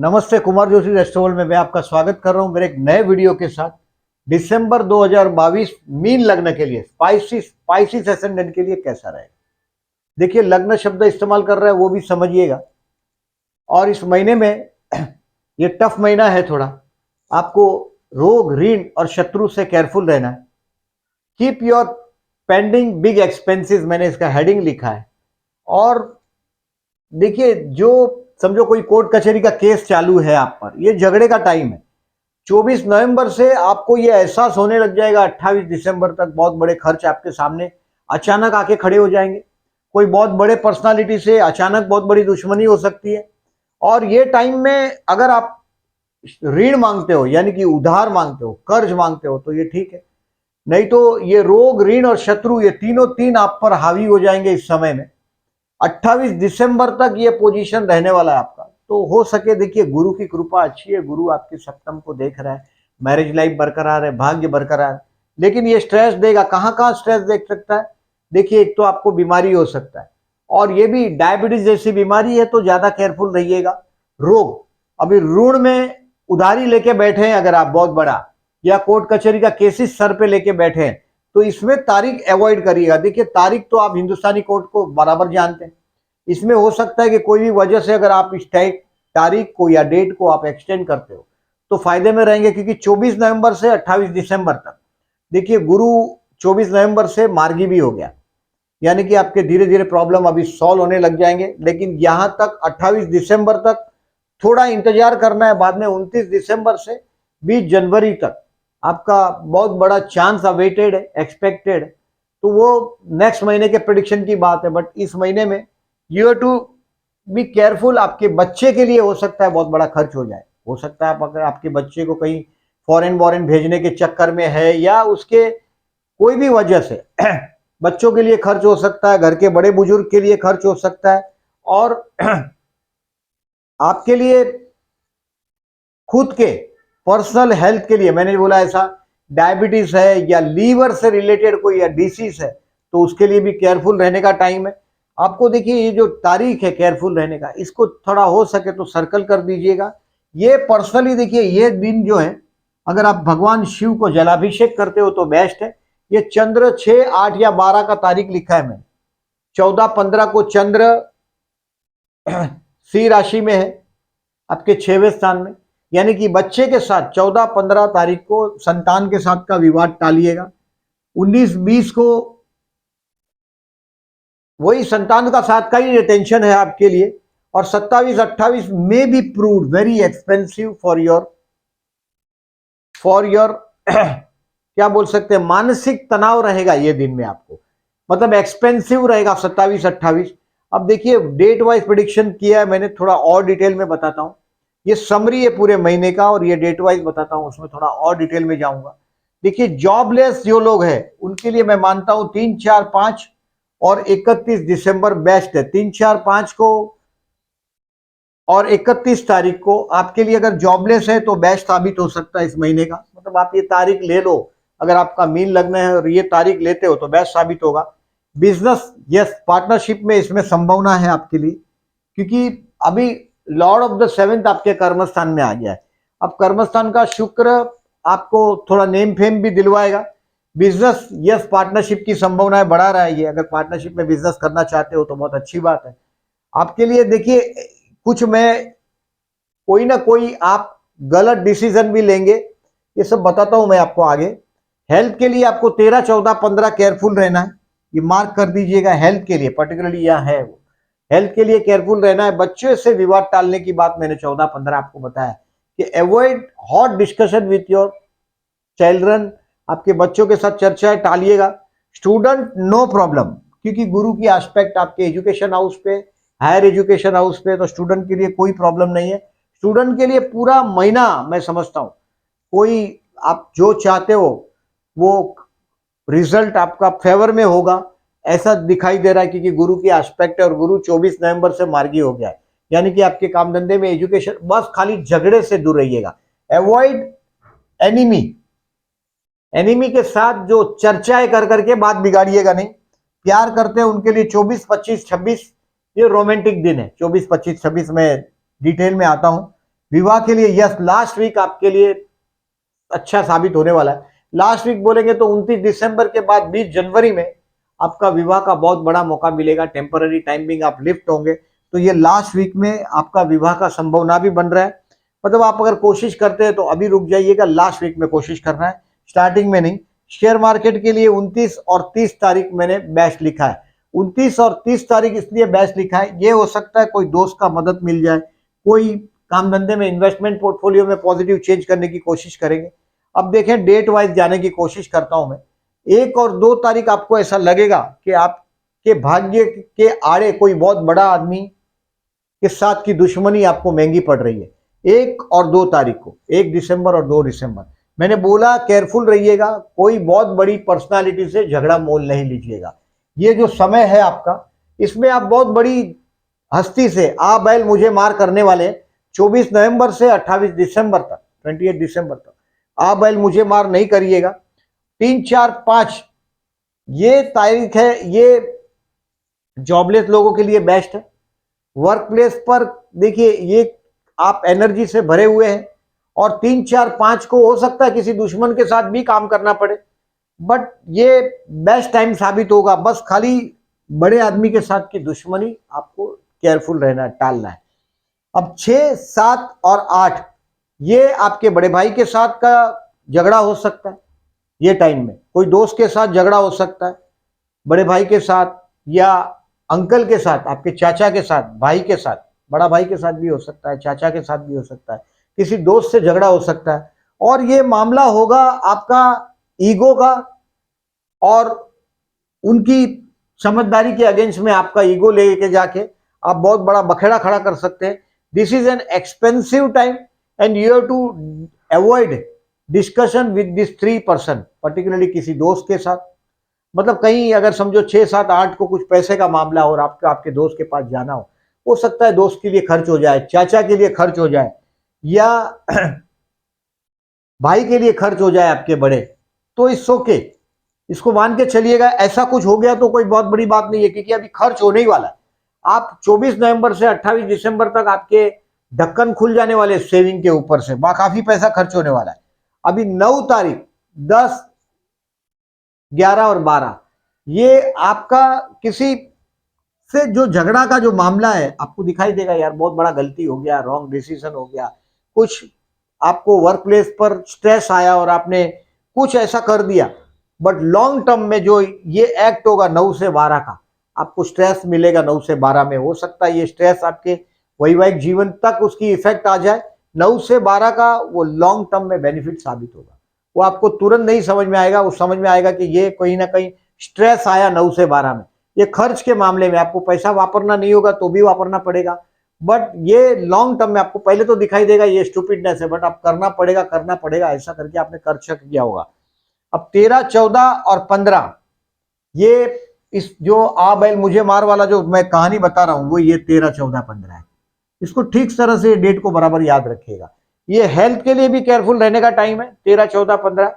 नमस्ते, कुमार जोशी रेस्टोरेंट में मैं आपका स्वागत कर रहा हूं मेरे एक नए वीडियो के साथ। दिसंबर 2022 मीन लग्न के लिए स्पाइसिस एसेंडेंट के लिए कैसा रहेगा। देखिए, लग्न शब्द इस्तेमाल कर रहा है वो भी समझिएगा। और इस महीने में ये टफ महीना है थोड़ा। आपको रोग, ऋण और शत्रु से केयरफुल रहना है। Keep your pending big expenses, मैंने इसका हेडिंग लिखा है। और देखिए, जो समझो कोई कोर्ट कचहरी का केस चालू है आप पर, ये झगड़े का टाइम है। 24 नवंबर से आपको ये एहसास होने लग जाएगा, 28 दिसंबर तक बहुत बड़े खर्च आपके सामने अचानक आके खड़े हो जाएंगे। कोई बहुत बड़े पर्सनालिटी से अचानक बहुत बड़ी दुश्मनी हो सकती है। और ये टाइम में अगर आप ऋण मांगते हो, यानी कि उधार मांगते हो, कर्ज मांगते हो, तो ये ठीक है। नहीं तो ये रोग, ऋण और शत्रु, ये तीन आप पर हावी हो जाएंगे इस समय में। 28 दिसंबर तक ये पोजीशन रहने वाला है आपका। तो हो सके, देखिए, गुरु की कृपा अच्छी है, गुरु आपके सप्तम को देख रहा है, मैरिज लाइफ बरकरार है, भाग्य बरकरार है। लेकिन ये स्ट्रेस देगा, कहां कहां स्ट्रेस देख सकता है। देखिए, एक तो आपको बीमारी हो सकता है, और ये भी डायबिटीज जैसी बीमारी है, तो ज्यादा केयरफुल रहिएगा। रोग, अभी ऋण में उधारी लेके बैठे हैं अगर आप बहुत बड़ा, या कोर्ट कचहरी का केसेस सर पे लेके बैठे हैं, तो इसमें तारीख अवॉइड करिएगा। देखिए, तारीख तो आप हिंदुस्तानी कोर्ट को बराबर जानते हैं। इसमें हो सकता है कि कोई भी वजह से अगर आप इस तारीख को या डेट को आप एक्सटेंड करते हो तो फायदे में रहेंगे, क्योंकि 24 नवंबर से 28 दिसंबर तक, देखिए, गुरु 24 नवंबर से मार्गी भी हो गया, यानी कि आपके धीरे धीरे प्रॉब्लम अभी सॉल्व होने लग जाएंगे। लेकिन यहां तक 28 दिसंबर तक थोड़ा इंतजार करना है। बाद में 29 दिसंबर से 20 जनवरी तक आपका बहुत बड़ा चांस अवेटेड है, एक्सपेक्टेड। तो वो नेक्स्ट महीने के प्रेडिक्शन की बात है। बट इस महीने में you have to be careful. आपके बच्चे के लिए हो सकता है बहुत बड़ा खर्च हो जाए। हो सकता है आप, अगर आपके बच्चे को कहीं फॉरेन वॉरेन भेजने के चक्कर में है, या उसके कोई भी वजह से बच्चों के लिए खर्च हो सकता है, घर के बड़े बुजुर्ग के लिए खर्च हो सकता है, और आपके लिए खुद के पर्सनल हेल्थ के लिए, मैंने बोला ऐसा डायबिटीज है या लीवर से रिलेटेड कोई या डिसीज है, तो उसके लिए भी केयरफुल रहने का टाइम है आपको। देखिए, ये जो तारीख है केयरफुल रहने का, इसको थोड़ा हो सके तो सर्कल कर दीजिएगा। ये पर्सनली देखिए, ये दिन जो है, अगर आप भगवान शिव को जलाभिषेक करते हो तो बेस्ट है। ये चंद्र 6, 8 या 12 का तारीख लिखा है मैंने। 14, 15 को चंद्र सी राशि में है, आपके 6वें स्थान में। यानी कि बच्चे के साथ 14, 15 तारीख को संतान के साथ का विवाद टालिएगा। 19, 20 को वही संतान का साथ का ही टेंशन है आपके लिए। और 27, 28 में be prove very expensive for your क्या बोल सकते हैं, मानसिक तनाव रहेगा ये दिन में आपको, मतलब एक्सपेंसिव रहेगा 27, 28। अब देखिए, डेट वाइज प्रिडिक्शन किया है मैंने, थोड़ा और डिटेल में बताता हूं। ये समरी है पूरे महीने का, और ये डेट वाइज बताता हूं, उसमें थोड़ा और डिटेल में जाऊंगा। देखिए, जॉबलेस जो लोग हैं उनके लिए मैं मानता हूं 3, 4, 5 और 31 दिसंबर बेस्ट है। 3, 4, 5 को और 31 तारीख को आपके लिए अगर जॉबलेस है तो बेस्ट साबित हो सकता है इस महीने का। मतलब आप ये तारीख ले लो, अगर आपका मीन लगना है और ये तारीख लेते हो तो बेस्ट साबित होगा। बिजनेस, यस, पार्टनरशिप में इसमें संभावना है आपके लिए, क्योंकि अभी लॉर्ड ऑफ द सेवेंथ आपके कर्मस्थान में आ गया है। अब कर्मस्थान का शुक्र आपको थोड़ा नेम फेम भी दिलवाएगा। बिजनेस, यस, पार्टनरशिप की संभावनाएं बढ़ा रहा है ये। अगर पार्टनरशिप में बिजनेस करना चाहते हो तो बहुत अच्छी बात है आपके लिए। देखिए, कुछ में कोई ना कोई आप गलत डिसीजन भी लेंगे, ये सब बताता हूं मैं आपको आगे। हेल्थ के लिए आपको 13, 14, 15 केयरफुल रहना है, ये मार्क कर दीजिएगा। हेल्थ के लिए पर्टिकुलरली यहाँ है वो, हेल्थ के लिए केयरफुल रहना है। बच्चों से विवाद टालने की बात मैंने 14, 15 आपको बताया कि avoid hot discussion with your children. आपके बच्चों के साथ चर्चा टालिएगा। स्टूडेंट, नो प्रॉब्लम, क्योंकि गुरु की एस्पेक्ट आपके एजुकेशन हाउस पे, हायर एजुकेशन हाउस पे, तो स्टूडेंट के लिए कोई प्रॉब्लम नहीं है। स्टूडेंट के लिए पूरा महीना मैं समझता हूं, कोई आप जो चाहते हो वो रिजल्ट आपका फेवर में होगा, ऐसा दिखाई दे रहा है, क्योंकि गुरु की एस्पेक्ट है और गुरु 24 नवंबर से मार्गी हो गया है। यानी कि आपके काम धंधे में, एजुकेशन, बस खाली झगड़े से दूर रहिएगा। अवॉइड एनिमी, एनिमी के साथ जो चर्चाएं कर करके बात बिगाड़िएगा नहीं। प्यार करते हैं उनके लिए 24, 25, 26 ये रोमांटिक दिन है। 24, 25, 26 में डिटेल में आता हूं। विवाह के लिए यस, लास्ट वीक आपके लिए अच्छा साबित होने वाला है। लास्ट वीक बोलेंगे तो 29 दिसंबर के बाद 20 जनवरी में आपका विवाह का बहुत बड़ा मौका मिलेगा। टेम्पररी टाइमिंग आप लिफ्ट होंगे, तो ये लास्ट वीक में आपका विवाह का संभावना भी बन रहा है। मतलब आप अगर कोशिश करते हैं तो अभी रुक जाइएगा, लास्ट वीक में कोशिश करना है, स्टार्टिंग में नहीं। शेयर मार्केट के लिए 29 और 30 तारीख मैंने बेस्ट लिखा है। 29 और 30 तारीख इसलिए बेस्ट लिखा है, ये हो सकता है कोई दोस्त का मदद मिल जाए, कोई काम धंधे में, इन्वेस्टमेंट पोर्टफोलियो में पॉजिटिव चेंज करने की कोशिश करेंगे। अब देखें, डेट वाइज जाने की कोशिश करता हूं मैं। 1 और 2 तारीख आपको ऐसा लगेगा कि आपके भाग्य के आड़े कोई बहुत बड़ा आदमी के साथ की दुश्मनी आपको महंगी पड़ रही है। 1 और 2 तारीख को, 1 दिसंबर और 2 दिसंबर, मैंने बोला केयरफुल रहिएगा, कोई बहुत बड़ी पर्सनालिटी से झगड़ा मोल नहीं लीजिएगा। ये जो समय है आपका, इसमें आप बहुत बड़ी हस्ती से आ बैल मुझे मार करने वाले 24 नवंबर से 28 दिसंबर तक, 28 दिसंबर तक आ बैल मुझे मार नहीं करिएगा। 3, 4, 5 ये तारीख है, ये जॉबलेस लोगों के लिए बेस्ट है। वर्क प्लेस पर देखिए, ये आप एनर्जी से भरे हुए हैं, और 3, 4, 5 को हो सकता है किसी दुश्मन के साथ भी काम करना पड़े, बट ये बेस्ट टाइम साबित होगा। बस खाली बड़े आदमी के साथ की दुश्मनी आपको केयरफुल रहना है, टालना है। अब 6, 7 और 8 ये आपके बड़े भाई के साथ का झगड़ा हो सकता है। ये टाइम में कोई दोस्त के साथ झगड़ा हो सकता है, बड़े भाई के साथ या अंकल के साथ, आपके चाचा के साथ, भाई के साथ, बड़ा भाई के साथ भी हो सकता है, चाचा के साथ भी हो सकता है, किसी दोस्त से झगड़ा हो सकता है। और ये मामला होगा आपका ईगो का, और उनकी समझदारी के अगेंस्ट में आपका ईगो लेके जाके आप बहुत बड़ा बखेड़ा खड़ा कर सकते हैं। This is an expensive time and you have to avoid discussion with this 3 person, particularly किसी दोस्त के साथ। मतलब कहीं अगर समझो 6, 7, 8 को कुछ पैसे का मामला हो और आपके दोस्त के पास जाना हो सकता है दोस्त के लिए खर्च हो जाए, चाचा के लिए खर्च हो जाए, या भाई के लिए खर्च हो जाए आपके बड़े, तो इट्स ओके, इसको मान के चलिएगा। ऐसा कुछ हो गया तो कोई बहुत बड़ी बात नहीं है, क्योंकि अभी खर्च होने ही वाला है। आप 24 नवंबर से 28 दिसंबर तक आपके ढक्कन खुल जाने वाले सेविंग के ऊपर से, काफी पैसा खर्च होने वाला है। अभी 9 तारीख, 10, 11 और 12 ये आपका किसी से जो झगड़ा का जो मामला है, आपको दिखाई देगा यार बहुत बड़ा गलती हो गया, रॉन्ग डिसीजन हो गया, कुछ आपको वर्क प्लेस पर स्ट्रेस आया और आपने कुछ ऐसा कर दिया। बट लॉन्ग टर्म में जो ये एक्ट होगा 9 से 12 का, आपको स्ट्रेस मिलेगा 9 से 12 में। हो सकता है ये स्ट्रेस आपके वैवाहिक जीवन तक उसकी इफेक्ट आ जाए। 9 से 12 का वो लॉन्ग टर्म में बेनिफिट साबित होगा। वो आपको तुरंत नहीं समझ में आएगा, वो समझ में आएगा कि ये कहीं ना कहीं स्ट्रेस आया 9 से 12 में। ये खर्च के मामले में आपको पैसा वापरना नहीं होगा तो भी वापरना पड़ेगा, बट ये लॉन्ग टर्म में आपको पहले तो दिखाई देगा ये स्टूपिडनेस है, बट आप करना पड़ेगा ऐसा करके आपने खर्च किया होगा। अब 13, 14 और 15 ये इस जो आ बैल मुझे मार वाला जो मैं कहानी बता रहा हूं वो ये 13, 14, 15 है। इसको ठीक तरह से डेट को बराबर याद रखिएगा। ये हेल्थ के लिए भी केयरफुल रहने का टाइम है। 13, 14, 15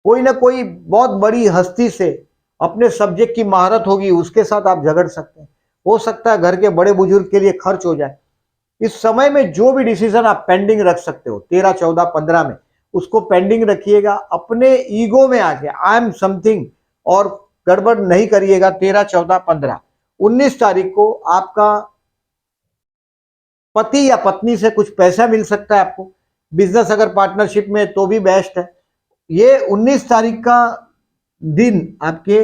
कोई ना कोई बहुत बड़ी हस्ती से अपने सब्जेक्ट की महारत होगी, उसके साथ आप झगड़ सकते हैं। हो सकता है घर के बड़े बुजुर्ग के लिए खर्च हो जाए। इस समय में जो भी डिसीजन आप पेंडिंग रख सकते हो 13, 14, 15 में, उसको पेंडिंग रखिएगा। अपने ईगो में आके आई एम समथिंग और गड़बड़ नहीं करिएगा। 13, 14, 15, 19 तारीख को आपका पति या पत्नी से कुछ पैसा मिल सकता है आपको। बिजनेस अगर पार्टनरशिप में तो भी बेस्ट है। ये 19 तारीख का दिन आपके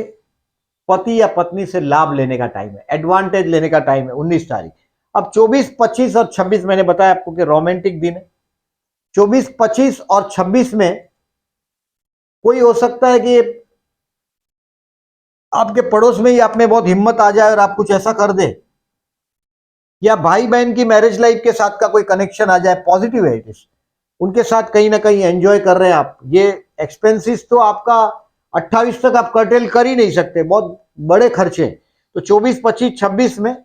पति या पत्नी से लाभ लेने का टाइम है, एडवांटेज लेने का टाइम है 19 तारीख। अब 24, 25 और 26 मैंने बताया आपको कि रोमांटिक दिन है। 24, 25 और 26 में कोई हो सकता है कि आपके पड़ोस में ही आप में बहुत हिम्मत आ जाए और आप कुछ ऐसा कर दे, या भाई बहन की मैरिज लाइफ के साथ का कोई कनेक्शन आ जाए, पॉजिटिव है इट इज। उनके साथ कहीं ना कहीं एंजॉय कर रहे हैं आप। ये एक्सपेंसिस तो आपका 28 तक आप कर्टेल कर ही नहीं सकते, बहुत बड़े खर्चे। तो 24, 25, 26 में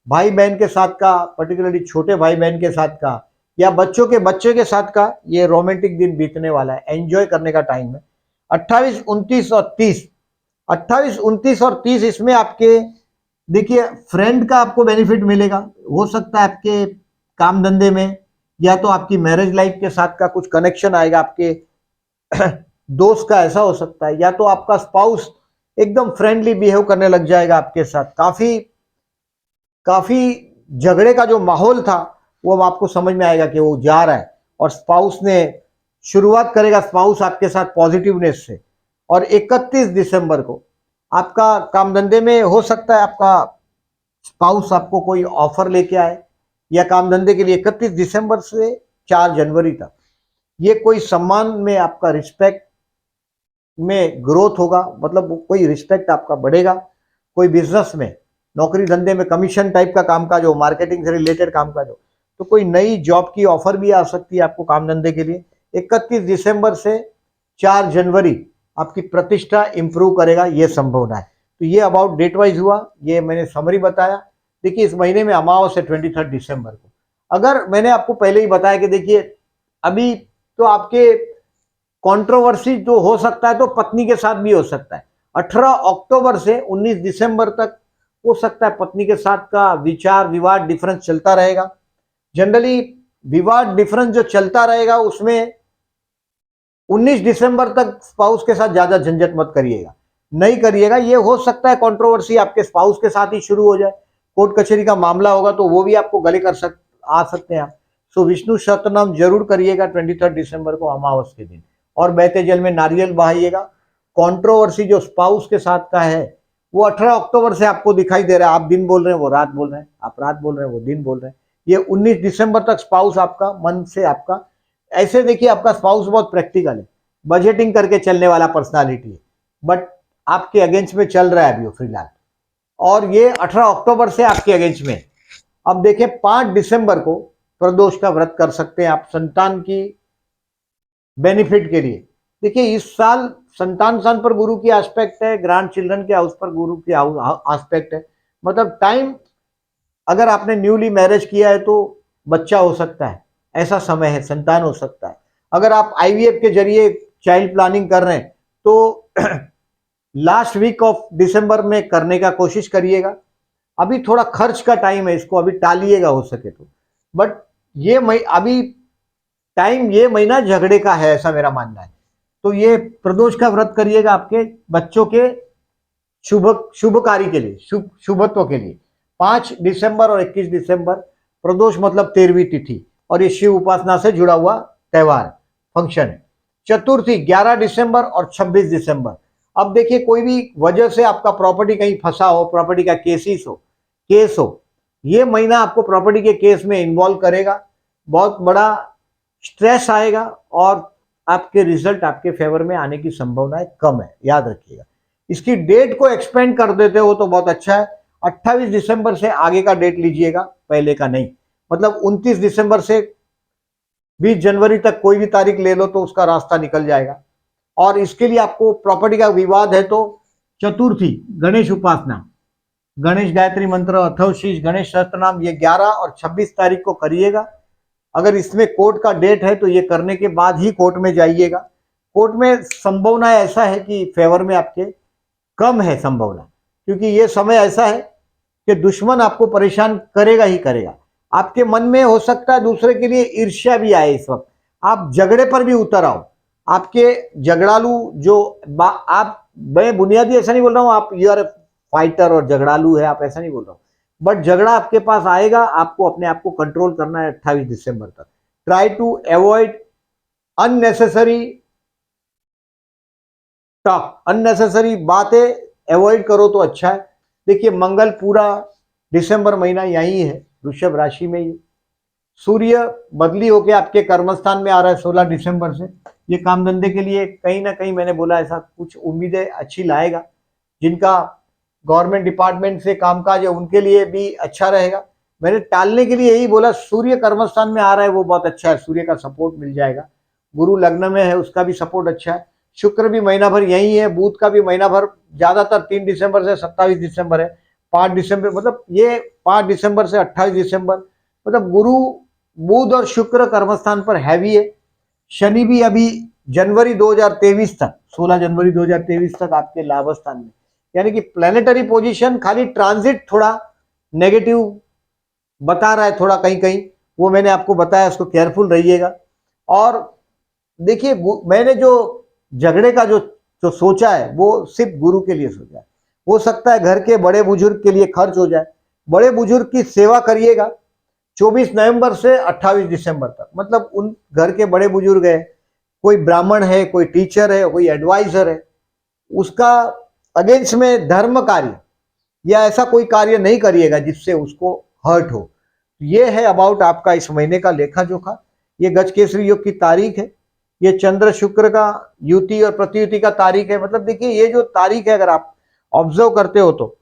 भाई बहन के साथ का, पर्टिकुलरली छोटे भाई बहन के साथ का या बच्चों के बच्चे के साथ का ये रोमांटिक दिन बीतने वाला है, एंजॉय करने का टाइम है। 28, 29 और 30, 28, 29 और 30 इसमें आपके देखिए फ्रेंड का आपको बेनिफिट मिलेगा। हो सकता है आपके काम धंधे में, या तो आपकी मैरिज लाइफ के साथ का कुछ कनेक्शन आएगा, आपके दोस्त का ऐसा हो सकता है, या तो आपका स्पाउस एकदम फ्रेंडली बिहेव करने लग जाएगा आपके साथ। काफी काफी झगड़े का जो माहौल था वो अब आपको समझ में आएगा कि वो जा रहा है, और स्पाउस ने शुरुआत करेगा, स्पाउस आपके साथ पॉजिटिवनेस से। और 31 दिसंबर को आपका काम धंधे में हो सकता है आपका स्पाउस आपको कोई ऑफर लेके आए, या काम धंधे के लिए 31 दिसंबर से 4 जनवरी तक ये कोई सम्मान में, आपका रिस्पेक्ट में ग्रोथ होगा, मतलब कोई रिस्पेक्ट आपका बढ़ेगा। कोई बिजनेस में, नौकरी धंधे में कमीशन टाइप का कामकाज हो, मार्केटिंग से रिलेटेड कामकाज हो, तो कोई नई जॉब की ऑफर भी आ सकती है आपको काम धंधे के लिए। 31 दिसंबर से 4 जनवरी आपकी प्रतिष्ठा इंप्रूव करेगा, ये संभावना है। तो ये अबाउट डेट वाइज हुआ, ये मैंने समरी बताया। देखिए इस महीने में अमावस है 23 दिसंबर को। अगर मैंने आपको पहले ही बताया कि देखिए अभी तो आपके कंट्रोवर्सी जो हो सकता है तो पत्नी के साथ भी हो सकता है। 18 अक्टूबर से 19 दिसंबर तक हो सकता है पत्नी के साथ का विचार विवाद डिफरेंस चलता रहेगा। जनरली विवाद डिफरेंस जो चलता रहेगा उसमें 19 दिसंबर तक स्पाउस के साथ ज्यादा झंझट मत करिएगा, नहीं करिएगा। ये हो सकता है कंट्रोवर्सी आपके स्पाउस के साथ ही शुरू हो जाए, कोर्ट कचहरी का मामला होगा तो वो भी आपको गले आ सकते हैं आप। सो विष्णु सहस्त्रनाम जरूर करिएगा 23 दिसंबर को अमावस के दिन, और बहते जल में नारियल बहाइएगा। कंट्रोवर्सी जो स्पाउस के साथ का है वो 18 अक्टूबर से आपको दिखाई दे रहा है, आप दिन बोल रहे हैं वो रात बोल रहे हैं, आप रात बोल रहे हैं वो दिन बोल रहे हैं। ये 19 दिसंबर तक स्पाउस आपका मन से आपका, ऐसे देखिए आपका स्पाउस बहुत प्रैक्टिकल है, बजटिंग करके चलने वाला पर्सनालिटी है, बट आपके अगेंस्ट में चल रहा है अभी फिलहाल, और ये 18 अक्टूबर से आपके अगेंस्ट में। अब देखिए 5 दिसंबर को प्रदोष का व्रत कर सकते हैं आप संतान की बेनिफिट के लिए। देखिए इस साल संतान स्थान पर गुरु की एस्पेक्ट है, ग्रैंड चिल्ड्रन के हाउस पर गुरु की एस्पेक्ट है, मतलब टाइम, अगर आपने न्यूली मैरिज किया है तो बच्चा हो सकता है, ऐसा समय है, संतान हो सकता है। अगर आप आईवीएफ के जरिए चाइल्ड प्लानिंग कर रहे हैं तो लास्ट वीक ऑफ दिसंबर में करने का कोशिश करिएगा। अभी थोड़ा खर्च का टाइम है, इसको अभी टालिएगा हो सके तो, बट ये अभी टाइम, ये महीना झगड़े का है ऐसा मेरा मानना है। तो ये प्रदोष का व्रत करिएगा आपके बच्चों के शुभकारी के लिए, शुभत्व के लिए। 5 दिसंबर और 21 दिसंबर प्रदोष मतलब 13वीं तिथि, और ये शिव उपासना से जुड़ा हुआ त्योहार फंक्शन है। चतुर्थी 11 दिसंबर और 26 दिसंबर। अब देखिए कोई भी वजह से आपका प्रॉपर्टी कहीं फंसा हो, प्रॉपर्टी का केस हो, ये महीना आपको प्रॉपर्टी के केस में इन्वॉल्व करेगा, बहुत बड़ा स्ट्रेस आएगा, और आपके रिजल्ट आपके फेवर में आने की संभावना कम है, याद रखिएगा। इसकी डेट को एक्सपेंड कर देते हो तो बहुत अच्छा है। 28 दिसंबर से आगे का डेट लीजिएगा, पहले का नहीं, मतलब 29 दिसंबर से 20 जनवरी तक कोई भी तारीख ले लो तो उसका रास्ता निकल जाएगा। और इसके लिए आपको प्रॉपर्टी का विवाद है तो चतुर्थी गणेश उपासना, गणेश गायत्री मंत्र, अथर्व शीर्ष, गणेश सहस्त्रनाम, ये 11 और 26 तारीख को करिएगा। अगर इसमें कोर्ट का डेट है तो ये करने के बाद ही कोर्ट में जाइएगा। कोर्ट में संभावना ऐसा है कि फेवर में आपके कम है संभावना, क्योंकि ये समय ऐसा है कि दुश्मन आपको परेशान करेगा ही करेगा। आपके मन में हो सकता है दूसरे के लिए ईर्ष्या भी आए, इस वक्त आप झगड़े पर भी उतर आओ। आपके झगड़ालू जो आप, मैं बुनियादी ऐसा नहीं बोल रहा हूं आप यू आर फाइटर और झगड़ालू है, आप ऐसा नहीं बोल रहा हूं, बट झगड़ा आपके पास आएगा, आपको अपने आप को कंट्रोल करना है 28 दिसंबर तक। Try to avoid unnecessary talk, unnecessary बातें अवॉइड करो तो अच्छा है। देखिए मंगल पूरा दिसंबर महीना यही है, वृषभ राशि में ही। सूर्य बदली होके आपके कर्मस्थान में आ रहा है 16 दिसंबर से। ये काम धंधे के लिए कहीं ना कहीं मैंने बोला ऐसा कुछ उम्मीदें अच्छी लाएगा। जिनका गवर्नमेंट डिपार्टमेंट से कामकाज है उनके लिए भी अच्छा रहेगा। मैंने टालने के लिए यही बोला, सूर्य कर्मस्थान में आ रहा है वो बहुत अच्छा है, सूर्य का सपोर्ट मिल जाएगा। गुरु लग्न में है उसका भी सपोर्ट अच्छा है। शुक्र भी महीना भर यही है, बुध का भी महीना भर ज्यादातर 3 दिसंबर से 27 दिसंबर है। 5 दिसंबर मतलब ये 5 दिसंबर से 28 दिसंबर, मतलब गुरु बुध और शुक्र कर्मस्थान पर हैवी है। शनि भी अभी जनवरी 2023 तक, 16 जनवरी 2023 तक आपके लाभ स्थान में, यानी कि प्लैनेटरी पोजीशन, खाली ट्रांजिट थोड़ा नेगेटिव बता रहा है, थोड़ा कहीं कहीं वो मैंने आपको बताया, उसको केयरफुल रहिएगा। और देखिए मैंने जो झगड़े का जो जो सोचा है वो सिर्फ गुरु के लिए सोचा है। हो सकता है घर के बड़े बुजुर्ग के लिए खर्च हो जाए, बड़े बुजुर्ग की सेवा करिएगा 24 नवंबर से 28 दिसंबर तक। मतलब उन घर के बड़े बुजुर्ग है, कोई ब्राह्मण है, कोई टीचर है, कोई एडवाइजर है, उसका अगेंस्ट में धर्म कार्य या ऐसा कोई कार्य नहीं करिएगा जिससे उसको हर्ट हो। ये है अबाउट आपका इस महीने का लेखा जोखा। ये गजकेसरी योग की तारीख है, ये चंद्र शुक्र का युति और प्रतियुति का तारीख है। मतलब देखिए ये जो तारीख है अगर आप ऑब्जर्व करते हो तो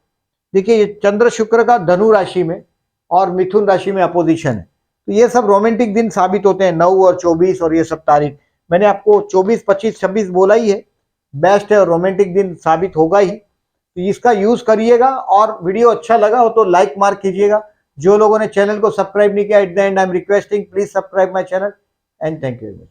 देखिए ये चंद्र शुक्र का धनु राशि में और मिथुन राशि में अपोजिशन है। तो ये सब रोमांटिक दिन साबित होते हैं, 9 और 24 और ये सब तारीख। मैंने आपको 24, 25, 26 बोला ही है, बेस्ट है और रोमांटिक दिन साबित होगा ही। तो इसका यूज करिएगा। और वीडियो अच्छा लगा हो तो लाइक मार्क कीजिएगा। जो लोगों ने चैनल को सब्सक्राइब नहीं किया, at the and I am requesting please subscribe my channel and thank you very much.